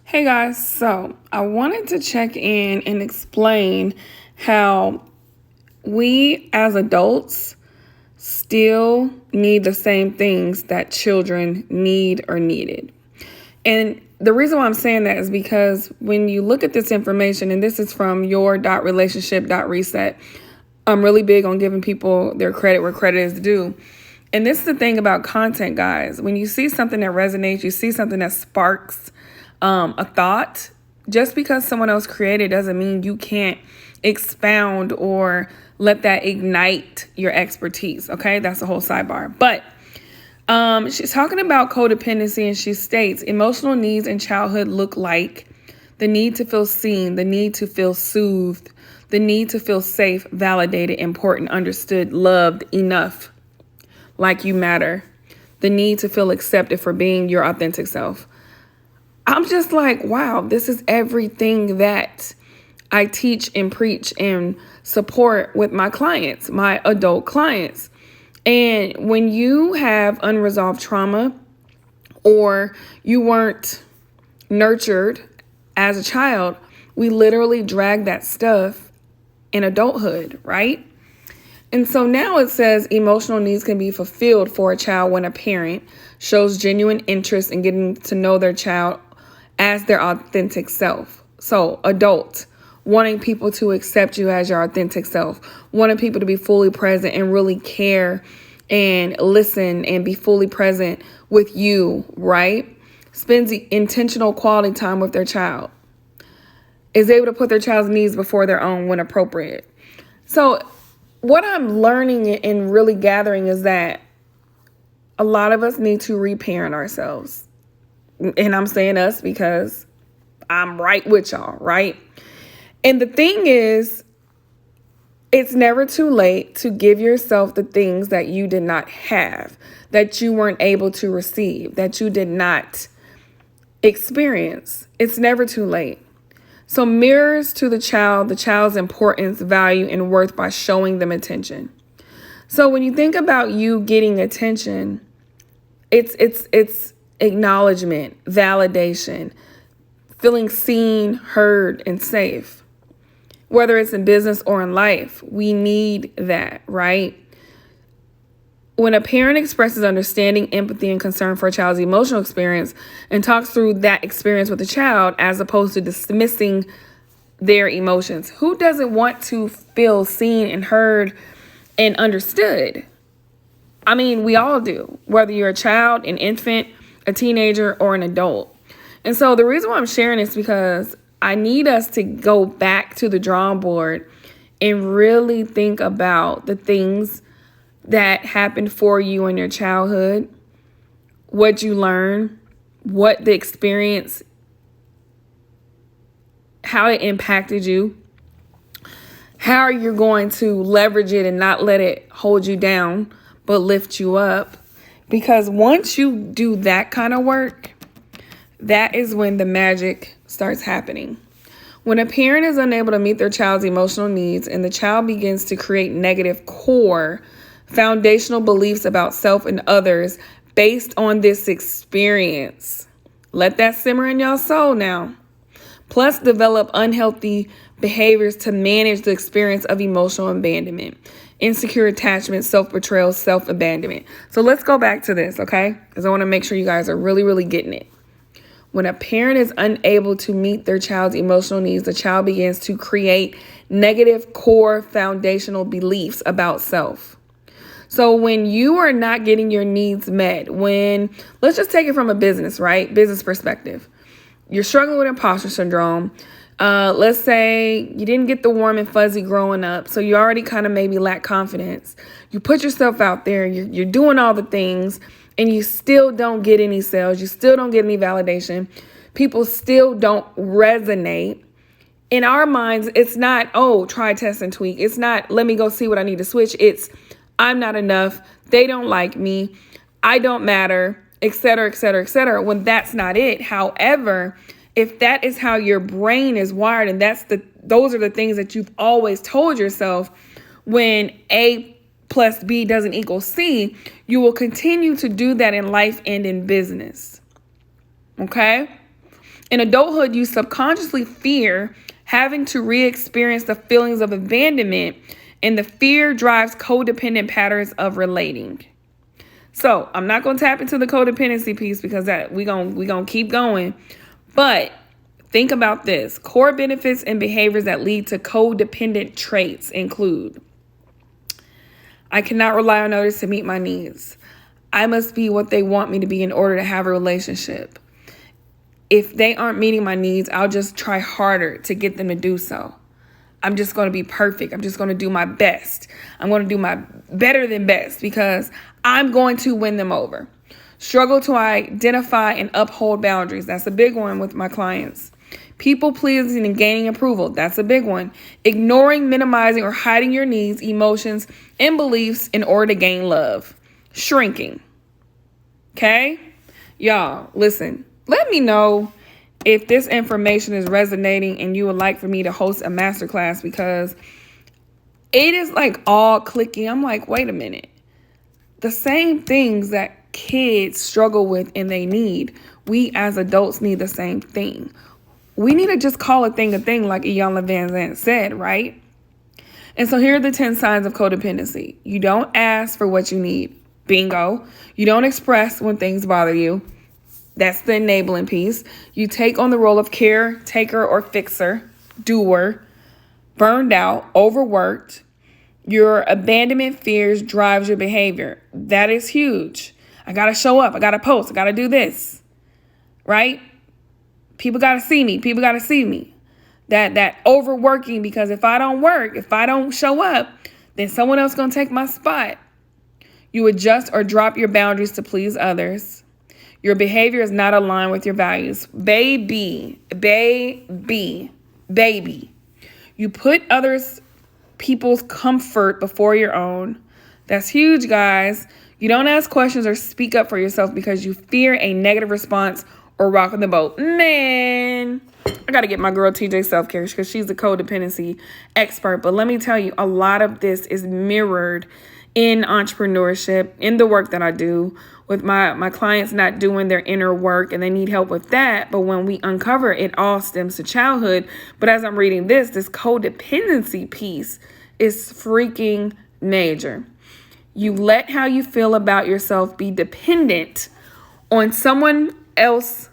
Hey guys, so I wanted to check in and explain how we as adults still need the same things that children need or needed. And the reason why I'm saying that is because when you look at this information, and this is from your.relationship.reset, I'm really big on giving people their credit where credit is due. And this is the thing about content, guys. When you see something that resonates, you see something that sparks a thought, just because someone else created doesn't mean you can't expound or let that ignite your expertise. Okay, that's the whole sidebar. But she's talking about codependency, and she states emotional needs in childhood look like the need to feel seen, the need to feel soothed, the need to feel safe, validated, important, understood, loved, enough, like you matter, the need to feel accepted for being your authentic self. I'm just like, wow, this is everything that I teach and preach and support with my clients, my adult clients. And when you have unresolved trauma or you weren't nurtured as a child, we literally drag that stuff in adulthood, right? And so now it says emotional needs can be fulfilled for a child when a parent shows genuine interest in getting to know their child as their authentic self. So adult, wanting people to accept you as your authentic self, wanting people to be fully present and really care and listen and be fully present with you, right? Spends the intentional quality time with their child, is able to put their child's needs before their own when appropriate. So what I'm learning and really gathering is that a lot of us need to reparent ourselves. And I'm saying us because I'm right with y'all, right? And the thing is, it's never too late to give yourself the things that you did not have, that you weren't able to receive, that you did not experience. It's never too late. So mirrors to the child's importance, value, and worth by showing them attention. So when you think about you getting attention, it's acknowledgement, validation, feeling seen, heard, and safe. Whether it's in business or in life, we need that, right? When a parent expresses understanding, empathy, and concern for a child's emotional experience and talks through that experience with the child as opposed to dismissing their emotions, who doesn't want to feel seen and heard and understood? I mean, we all do, whether you're a child, an infant, a teenager, or an adult. And so the reason why I'm sharing this is because I need us to go back to the drawing board and really think about the things that happened for you in your childhood, what you learned, what the experience, how it impacted you, how you're going to leverage it and not let it hold you down, but lift you up. Because once you do that kind of work, that is when the magic starts happening. When a parent is unable to meet their child's emotional needs and the child begins to create negative core foundational beliefs about self and others based on this experience, let that simmer in your soul now. Plus, develop unhealthy behaviors to manage the experience of emotional abandonment, insecure attachment, self-betrayal, self-abandonment. So let's go back to this, okay? Because I want to make sure you guys are really, really getting it. When a parent is unable to meet their child's emotional needs, the child begins to create negative core foundational beliefs about self. So when you are not getting your needs met, let's just take it from a business, right? Business perspective. You're struggling with imposter syndrome. Let's say you didn't get the warm and fuzzy growing up, so you already kind of maybe lack confidence. You put yourself out there, you're doing all the things, and you still don't get any sales. You still don't get any validation. People still don't resonate. In our minds, it's not, oh, try, test, and tweak. It's not, let me go see what I need to switch. It's, I'm not enough. They don't like me. I don't matter, et cetera, et cetera, et cetera, when that's not it. However, if that is how your brain is wired and those are the things that you've always told yourself, when A plus B doesn't equal C, you will continue to do that in life and in business. Okay? In adulthood, you subconsciously fear having to re-experience the feelings of abandonment, and the fear drives codependent patterns of relating. So I'm not going to tap into the codependency piece because that we gonna keep going. But think about this. Core benefits and behaviors that lead to codependent traits include: I cannot rely on others to meet my needs. I must be what they want me to be in order to have a relationship. If they aren't meeting my needs, I'll just try harder to get them to do so. I'm just going to be perfect. I'm just going to do my best. I'm going to do my better than best because I'm going to win them over. Struggle to identify and uphold boundaries. That's a big one with my clients. People pleasing and gaining approval. That's a big one. Ignoring, minimizing, or hiding your needs, emotions, and beliefs in order to gain love. Shrinking. Okay? Y'all, listen. Let me know if this information is resonating and you would like for me to host a masterclass, because it is like all clicking. I'm like, wait a minute. The same things that kids struggle with and they need, we as adults need the same thing. We need to just call a thing like Iyanla Vanzant said, right? And so here are the 10 signs of codependency. You don't ask for what you need. Bingo. You don't express when things bother you. That's the enabling piece. You take on the role of caretaker or fixer, doer, burned out, overworked. Your abandonment fears drives your behavior. That is huge. I got to show up. I got to post. I got to do this, right? People got to see me. People got to see me. That overworking, because if I don't work, if I don't show up, then someone else going to take my spot. You adjust or drop your boundaries to please others. Your behavior is not aligned with your values. Baby. You put people's comfort before your own. That's huge, guys. You don't ask questions or speak up for yourself because you fear a negative response or rocking the boat. Man, I got to get my girl TJ Self-Care because she's the codependency expert. But let me tell you, a lot of this is mirrored in entrepreneurship, in the work that I do with my clients not doing their inner work, and they need help with that. But when we uncover it, all stems to childhood. But as I'm reading this codependency piece is freaking major. You let how you feel about yourself be dependent on someone else,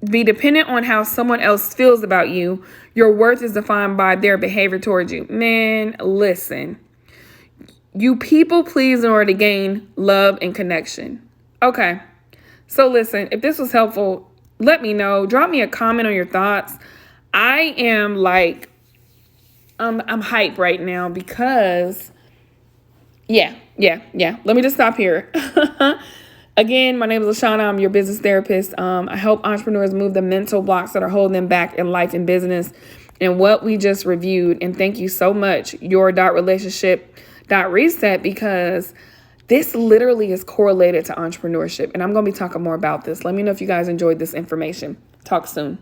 be dependent on how someone else feels about you. Your worth is defined by their behavior towards you. Man, listen. You people please in order to gain love and connection. Okay. So listen, if this was helpful, let me know. Drop me a comment on your thoughts. I am like, I'm hype right now because, yeah. Let me just stop here. Again, my name is LaShawna. I'm your business therapist. I help entrepreneurs move the mental blocks that are holding them back in life and business, and what we just reviewed. And thank you so much, your.relationship.reset, because this literally is correlated to entrepreneurship. And I'm going to be talking more about this. Let me know if you guys enjoyed this information. Talk soon.